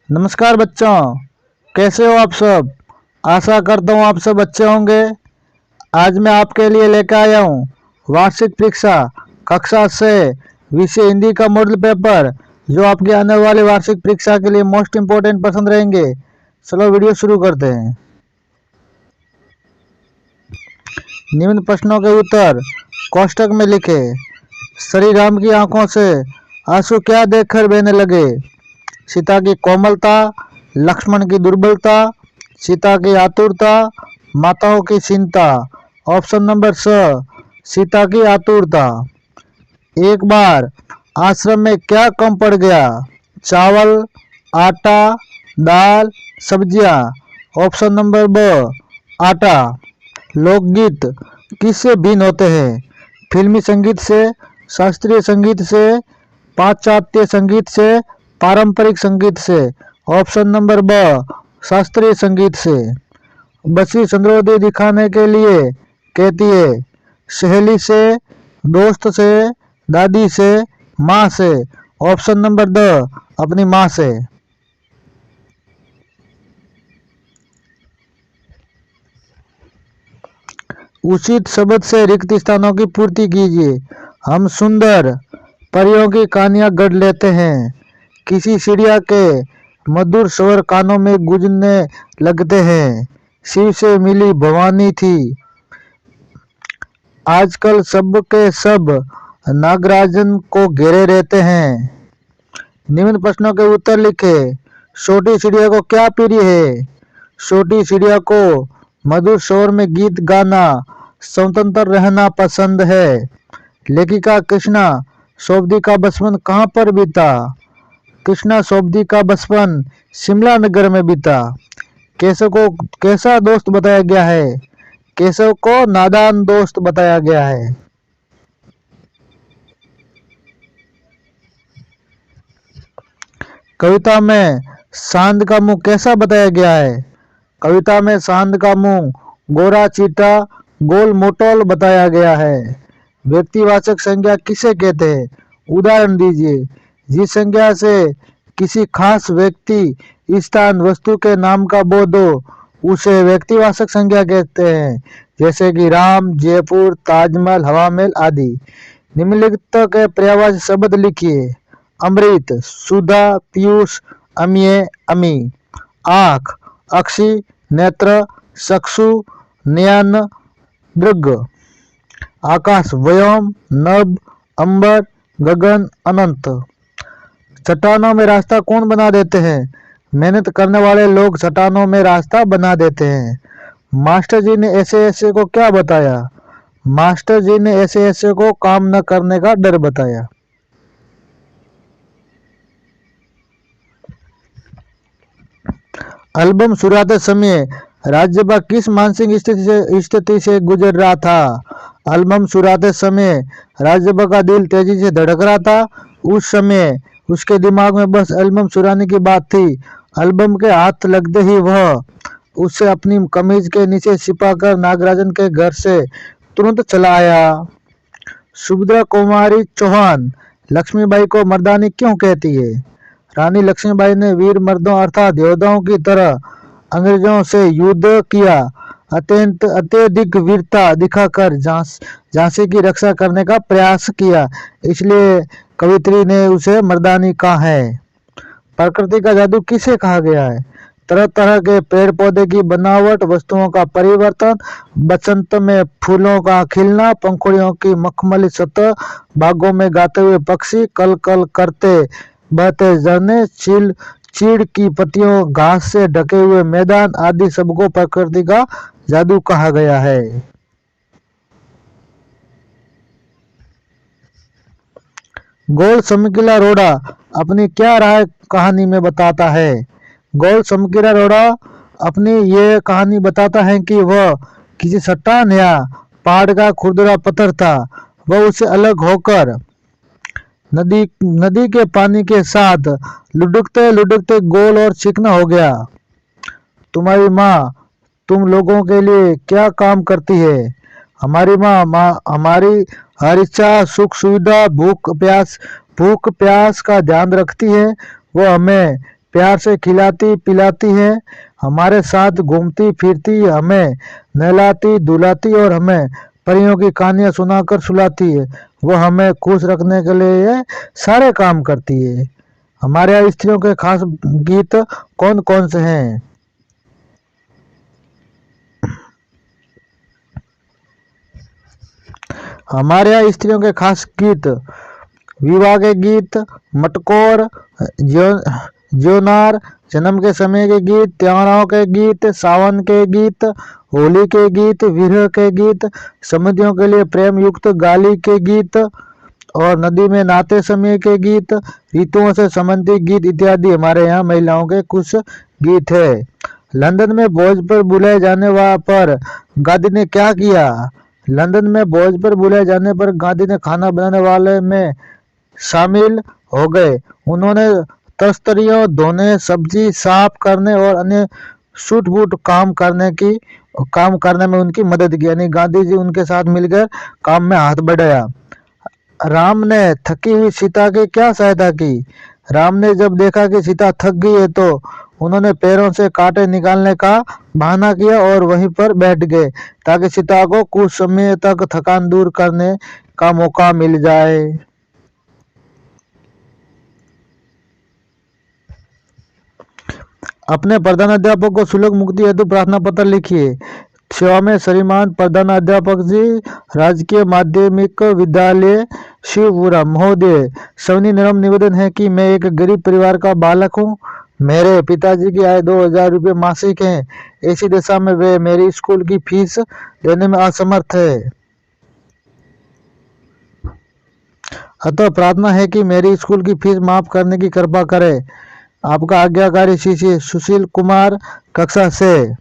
नमस्कार बच्चों, कैसे हो आप सब। आशा करता हूँ आप सब अच्छे होंगे। आज मैं आपके लिए लेकर आया हूँ वार्षिक परीक्षा कक्षा से विषय हिंदी का मॉडल पेपर, जो आपकी आने वाली वार्षिक परीक्षा के लिए मोस्ट इम्पोर्टेंट पसंद रहेंगे। चलो वीडियो शुरू करते हैं। निम्न प्रश्नों के उत्तर कोष्टक में लिखे। श्री राम की आंखों से आंसू क्या देखकर बहने लगे। सीता की कोमलता, लक्ष्मण की दुर्बलता, सीता की आतुरता, माताओं की चिंता। ऑप्शन नंबर स, सीता की आतुरता। एक बार आश्रम में क्या कम पड़ गया। चावल, आटा, दाल, सब्जियां। ऑप्शन नंबर ब, आटा। लोकगीत किससे भिन्न होते हैं। फिल्मी संगीत से, शास्त्रीय संगीत से, पाश्चात्य संगीत से, पारंपरिक संगीत से। ऑप्शन नंबर ब, शास्त्रीय संगीत से। बच्ची चंद्रोदय दिखाने के लिए कहती है। सहेली से, दोस्त से, दादी से, माँ से। ऑप्शन नंबर द, अपनी माँ से। उचित शब्द से रिक्त स्थानों की पूर्ति कीजिए। हम सुंदर परियों की कहानियां गढ़ लेते हैं। किसी चिड़िया के मधुर स्वर कानों में गूंजने लगते हैं। शिव से मिली भवानी थी। आजकल सब के सब नागराजन को घेरे रहते हैं। निम्न प्रश्नों के उत्तर लिखे। छोटी चिड़िया को क्या प्रिय है। छोटी चिड़िया को मधुर स्वर में गीत गाना, स्वतंत्र रहना पसंद है। लेखिका कृष्णा सोबती का बचपन कहाँ पर बीता। कृष्णा सोबती का बचपन शिमला नगर में बीता। केशव को कैसा दोस्त बताया गया है। केशव को नादान दोस्त बताया गया है। कविता में सांड का मुंह कैसा बताया गया है। कविता में सांड का मुंह गोरा चीटा गोल मोटोल बताया गया है। व्यक्तिवाचक संज्ञा किसे कहते हैं। उदाहरण दीजिए। जिस संज्ञा से किसी खास व्यक्ति, स्थान, वस्तु के नाम का बोध हो, उसे व्यक्तिवाचक संज्ञा कहते हैं। जैसे कि राम, जयपुर, ताजमहल, हवा महल आदि। निम्नलिखित के पर्यायवाची शब्द लिखिए। अमृत, सुधा, पीयूष, अमीय, अमी। आँख, अक्षि, नेत्र, चक्षु, नयन, दृग। आकाश, व्योम, नभ, अंबर, गगन, अनंत। चट्टानों में रास्ता कौन बना देते हैं। मेहनत करने वाले लोग चट्टानों में रास्ता बना देते हैं। मास्टर जी ने ऐसे ऐसे को क्या बताया। मास्टर जी ने ऐसे ऐसे को काम न करने का डर बताया। एल्बम सुराते समय राज्यपाल किस मानसिक स्थिति से गुजर रहा था। एल्बम सुराते समय राज्यपाल का दिल तेजी से धड़क रहा था। उस समय उसके दिमाग में बस एल्बम सुराने की बात थी। एल्बम के हाथ लगते ही वह उसे अपनी कमीज के नीचे छिपाकर नागराजन के घर से तुरंत चला आया। सुभद्रा कुमारी चौहान लक्ष्मीबाई को मर्दानी क्यों कहती है। रानी लक्ष्मीबाई ने वीर मर्दों अर्थात योद्धाओं की तरह अंग्रेजों से युद्ध किया। अत्यधिक वीरता दिखाकर झांसी की रक्षा करने का प्रयास किया, इसलिए कवित्री ने उसे मर्दानी कहा है। प्रकृति का जादू किसे कहा गया है। तरह तरह के पेड़ पौधे की बनावट, वस्तुओं का परिवर्तन, बसंत में फूलों का खिलना, पंखुड़ियों की मखमली सतह, बागों में गाते हुए पक्षी, कल कल करते बहते झरने, चीड़ की पत्तियों, घास से ढके हुए मैदान आदि सबको प्रकृति का जादू कहा गया है। गोल चमकीला रोड़ा अपनी क्या राय कहानी में बताता है। गोल चमकीला रोड़ा अपनी ये कहानी बताता है कि वह किसी चट्टान या पहाड़ का खुरदुरा पत्थर था। वह उससे अलग होकर नदी के पानी के साथ लुढ़कते लुढ़कते गोल और चिकना हो गया। तुम्हारी माँ तुम लोगों के लिए क्या काम करती है। हमारी माँ हमारी हर इच्छा, सुख सुविधा, भूख प्यास का ध्यान रखती है। वो हमें प्यार से खिलाती पिलाती है, हमारे साथ घूमती फिरती, हमें नहलाती धुलाती और हमें परियों की कहानियां सुनाकर सुलाती है। वो हमें खुश रखने के लिए ये सारे काम करती है। हमारे यहाँ स्त्रियों के खास गीत कौन कौन से हैं? हमारे यहाँ स्त्रियों के खास गीत विवाह के गीत, मटकोर, ज्योनार, जन्म के समय के गीत, त्योहारों के गीत, सावन के गीत, होली के गीत, विरह के गीत, समितियों के लिए प्रेम युक्त गाली के गीत और नदी में नहाते समय के गीत, ऋतुओं से संबंधित गीत इत्यादि हमारे यहाँ महिलाओं के कुछ गीत है। लंदन में भोज पर बुलाए जाने पर गांधी ने क्या किया? लंदन में भोज पर बुलाए जाने पर गांधी ने खाना बनाने वाले में शामिल हो गए। उन्होंने तस्तरियों धोने, सब्जी साफ करने और अन्य सूट-बूट काम करने में उनकी मदद की, यानी गांधी जी उनके साथ मिलकर काम में हाथ बढ़ाया। राम ने थकी हुई सीता की क्या सहायता की? राम ने जब देखा कि सीता थक गई है तो उन्होंने पैरों से कांटे निकालने का बहाना किया और वहीं पर बैठ गए ताकि सीता को कुछ समय तक थकान दूर करने का मौका मिल जाए। अपने प्रधानाध्यापक को शुल्क मुक्ति हेतु प्रार्थना पत्र लिखिए। सेवा में श्रीमान प्रधानाध्यापक जी, राजकीय माध्यमिक विद्यालय शिवपुरा महोदय, सविनय नम्र निवेदन है कि मैं एक गरीब परिवार का बालक हूँ। मेरे पिताजी की आय 2000 रुपये मासिक है। ऐसी दशा में वे मेरी स्कूल की फीस देने में असमर्थ है। अतः प्रार्थना है कि मेरी स्कूल की फीस माफ करने की कृपा करें। आपका आज्ञाकारी शिष्य सुशील कुमार, कक्षा से।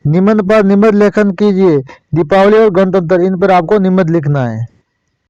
निबंध पर निबंध लेखन कीजिए। दीपावली और गणतंत्र, इन पर आपको निबंध लिखना है।